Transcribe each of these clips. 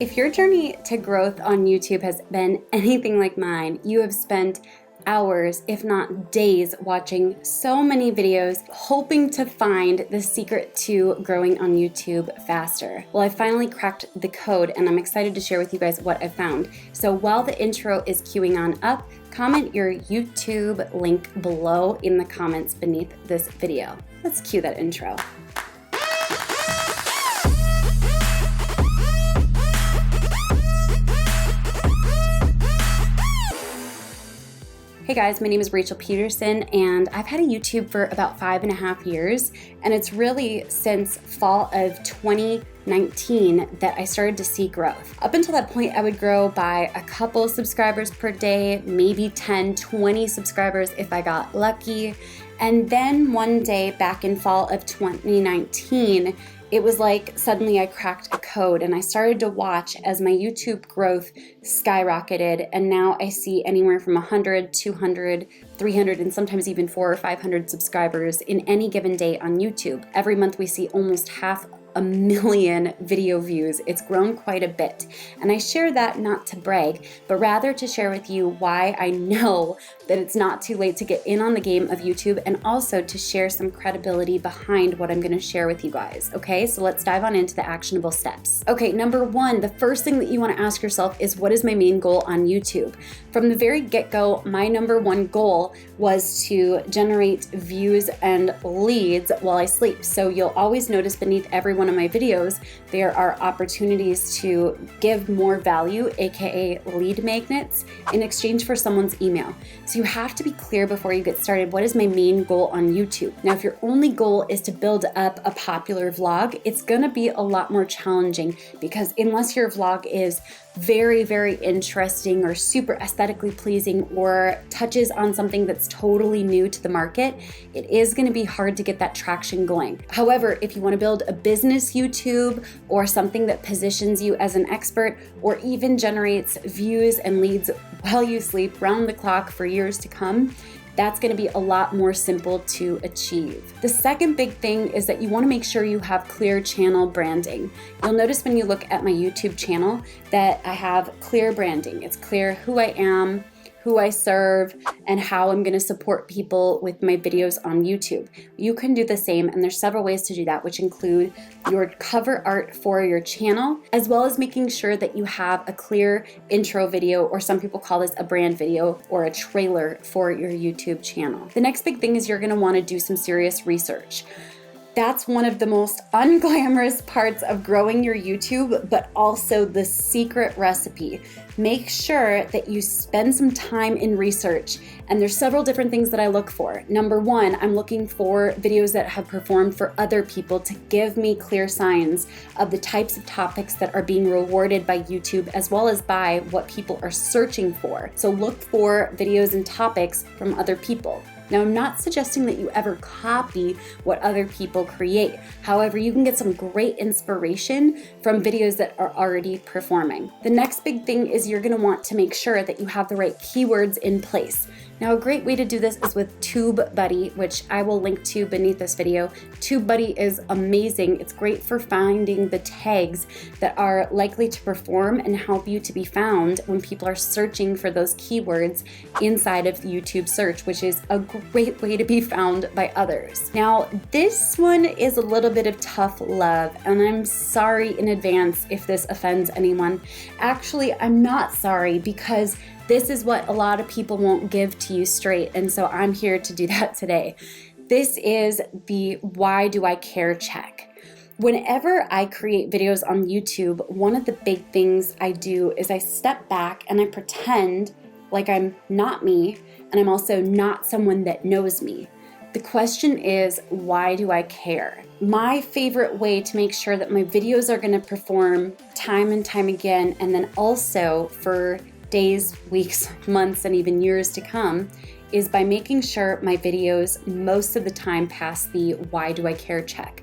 If your journey to growth on YouTube has been anything like mine, you have spent hours, if not days, watching so many videos, hoping to find the secret to growing on YouTube faster. Well, I finally cracked the code and I'm excited to share with you guys what I found. So while the intro is queuing on up, comment your YouTube link below in the comments beneath this video. Let's cue that intro. Hey guys, my name is Rachel Pedersen and I've had a YouTube for about 5.5 years, and it's really since fall of 2019 that I started to see growth. Up until that point, I would grow by a couple subscribers per day, maybe 10, 20 subscribers if I got lucky. And then one day back in fall of 2019, it was like suddenly I cracked a code and I started to watch as my YouTube growth skyrocketed, and now I see anywhere from 100, 200, 300, and sometimes even 400 or 500 subscribers in any given day on YouTube. Every month we see almost 500,000 video views. It's grown quite a bit. And I share that not to brag, but rather to share with you why I know that it's not too late to get in on the game of YouTube, and also to share some credibility behind what I'm gonna share with you guys. Okay, so let's dive on into the actionable steps. Okay, number one, the first thing that you wanna ask yourself is, what is my main goal on YouTube? From the very get-go, my number one goal was to generate views and leads while I sleep. So you'll always notice beneath every one of my videos, there are opportunities to give more value, AKA lead magnets, in exchange for someone's email. So you have to be clear before you get started, what is my main goal on YouTube? Now, if your only goal is to build up a popular vlog, it's gonna be a lot more challenging, because unless your vlog is very, very interesting or super aesthetically pleasing or touches on something that's totally new to the market, it is going to be hard to get that traction going. However, if you want to build a business YouTube or something that positions you as an expert, or even generates views and leads while you sleep round the clock for years to come, that's going to be a lot more simple to achieve. The second big thing is that you want to make sure you have clear channel branding. You'll notice when you look at my YouTube channel that I have clear branding. It's clear who I am, who I serve, and how I'm going to support people with my videos on YouTube. You can do the same, and there's several ways to do that, which include your cover art for your channel, as well as making sure that you have a clear intro video, or some people call this a brand video or a trailer for your YouTube channel. The next big thing is you're going to want to do some serious research. That's one of the most unglamorous parts of growing your YouTube, but also the secret recipe. Make sure that you spend some time in research, and there's several different things that I look for. Number one, I'm looking for videos that have performed for other people to give me clear signs of the types of topics that are being rewarded by YouTube, as well as by what people are searching for. So look for videos and topics from other people. Now, I'm not suggesting that you ever copy what other people create. However, you can get some great inspiration from videos that are already performing. The next big thing is you're gonna want to make sure that you have the right keywords in place. Now, a great way to do this is with TubeBuddy, which I will link to beneath this video. TubeBuddy is amazing. It's great for finding the tags that are likely to perform and help you to be found when people are searching for those keywords inside of YouTube search, which is a great way to be found by others. Now, this one is a little bit of tough love, and I'm sorry in advance if this offends anyone. Actually, I'm not sorry, because this is what a lot of people won't give to you straight, and so I'm here to do that today. This is the why do I care check. Whenever I create videos on YouTube, one of the big things I do is I step back and I pretend like I'm not me, and I'm also not someone that knows me. The question is, why do I care? My favorite way to make sure that my videos are going to perform time and time again, and then also for days, weeks, months, and even years to come, is by making sure my videos most of the time pass the why do I care check.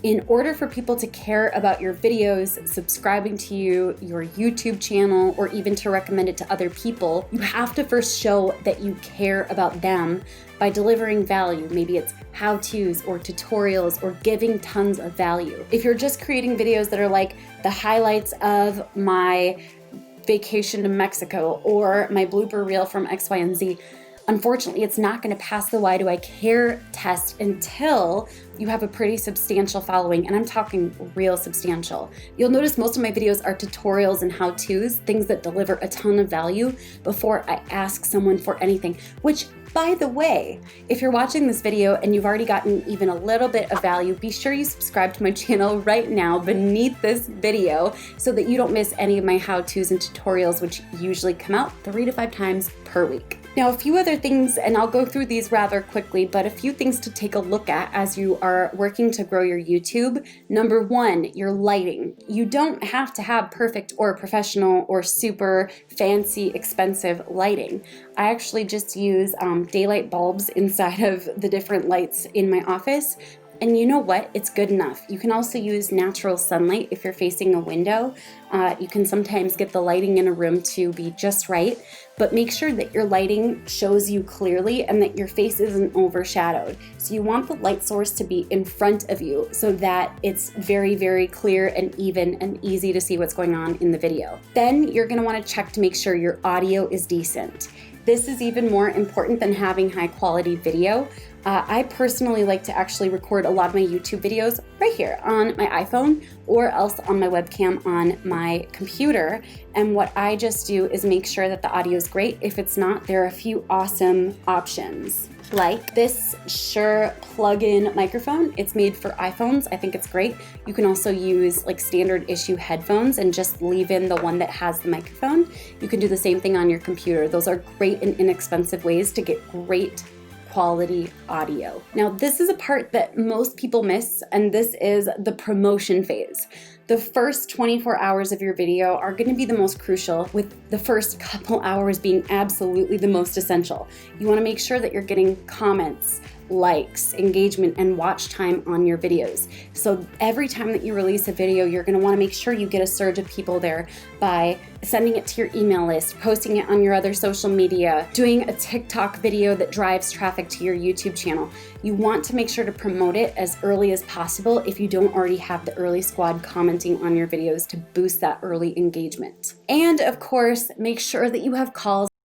In order for people to care about your videos, subscribing to you, your YouTube channel, or even to recommend it to other people, you have to first show that you care about them by delivering value. Maybe it's how-tos or tutorials or giving tons of value. If you're just creating videos that are like the highlights of my vacation to Mexico or my blooper reel from X, Y, and Z, unfortunately, it's not going to pass the why do I care test until you have a pretty substantial following, and I'm talking real substantial. You'll notice most of my videos are tutorials and how-tos, things that deliver a ton of value before I ask someone for anything, which, by the way, if you're watching this video and you've already gotten even a little bit of value, be sure you subscribe to my channel right now beneath this video so that you don't miss any of my how-tos and tutorials, which usually come out 3 to 5 times per week. Now, a few other things, and I'll go through these rather quickly, but a few things to take a look at as you are working to grow your YouTube. Number one, your lighting. You don't have to have perfect or professional or super fancy, expensive lighting. I actually just use daylight bulbs inside of the different lights in my office. And you know what? It's good enough. You can also use natural sunlight if you're facing a window. You can sometimes get the lighting in a room to be just right, but make sure that your lighting shows you clearly and that your face isn't overshadowed. So you want the light source to be in front of you so that it's very, very clear and even and easy to see what's going on in the video. Then you're gonna wanna check to make sure your audio is decent. This is even more important than having high quality video. I personally like to actually record a lot of my YouTube videos right here on my iPhone or else on my webcam on my computer. And what I just do is make sure that the audio is great. If it's not, there are a few awesome options. Like this Shure plug-in microphone. It's made for iPhones. I think it's great. You can also use like standard issue headphones and just leave in the one that has the microphone. You can do the same thing on your computer. Those are great and inexpensive ways to get great quality audio. Now, this is a part that most people miss, and this is the promotion phase. The first 24 hours of your video are going to be the most crucial, with the first couple hours being absolutely the most essential. You want to make sure that you're getting comments, likes, engagement, and watch time on your videos. So every time that you release a video, you're going to want to make sure you get a surge of people there by sending it to your email list, posting it on your other social media, doing a TikTok video that drives traffic to your YouTube channel. You want to make sure to promote it as early as possible if you don't already have the early squad commenting on your videos to boost that early engagement. And of course, make sure that you have calls